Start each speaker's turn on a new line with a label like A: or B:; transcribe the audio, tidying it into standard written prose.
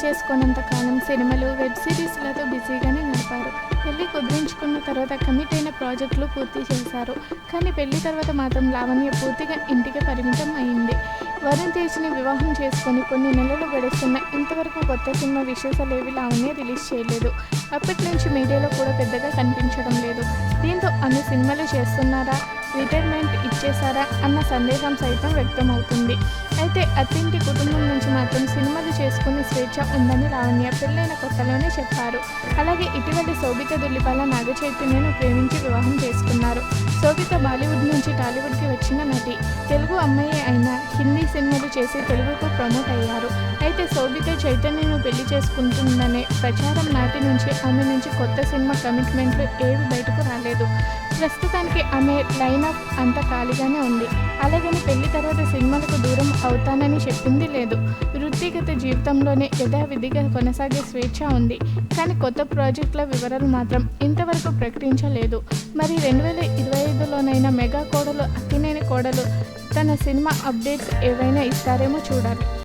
A: చేసుకోనంత కాలం సినిమాలు, వెబ్ సిరీస్లతో బిజీగానే గడిపారు. పెళ్లి కుదిరించుకున్న తర్వాత కమిట్ అయిన ప్రాజెక్టులు పూర్తి చేశారు. కానీ పెళ్లి తర్వాత మాత్రం లావణ్య పూర్తిగా ఇంటికి పరిమితం అయింది. వరుణ్ తేజ్ని వివాహం చేసుకొని కొన్ని నెలలు గడుస్తున్నా ఇంతవరకు కొత్త సినిమా విశేషాలేవి లావణ్య రిలీజ్ చేయలేదు. అప్పటి నుంచి మీడియాలో కూడా పెద్దగా కనిపించడం లేదు. దీంతో ఆమె సినిమాలు చేస్తున్నారా, రిటైర్మెంట్ ఇచ్చేశారా అన్న సందేహం సైతం వ్యక్తమవుతుంది. అయితే అత్తింటి కుటుంబం నుంచి మాత్రం సినిమాలు చేసుకునే స్వేచ్ఛ ఉందని లావణ్య పెళ్ళైన కొత్తలోనే చెప్పారు. అలాగే ఇటీవల శోభిత దుల్లిపాల నాగ చైతన్యను ప్రేమించి వివాహం చేసుకున్నారు. శోభిత బాలీవుడ్ నుంచి టాలీవుడ్కి వచ్చిన నటి. తెలుగు అమ్మాయి అయినా హిందీ సినిమాలు చేసి తెలుగుకు ప్రమోట్ అయ్యారు. అయితే శోభిత చైతన్యను పెళ్లి చేసుకుంటుందనే ప్రచారం నాటి నుంచి ఆమె నుంచి కొత్త సినిమా కమిట్మెంట్లు ఏవి బయటకు రాలేదు. ప్రస్తుతానికి ఆమె లైనప్ అంతా ఖాళీగానే ఉంది. అలాగని పెళ్లి తర్వాత సినిమాలకు దూరం అవుతానని చెప్పింది లేదు. వృత్తిగత జీవితంలోనే యథావిధిగా కొనసాగే స్వేచ్ఛ ఉంది. కానీ కొత్త ప్రాజెక్టుల వివరాలు మాత్రం ఇంతవరకు ప్రకటించలేదు. మరి 2025లోనైనా మెగా కోడలు అక్కినేని కోడలు తన సినిమా అప్డేట్స్ ఏవైనా ఇస్తారేమో చూడాలి.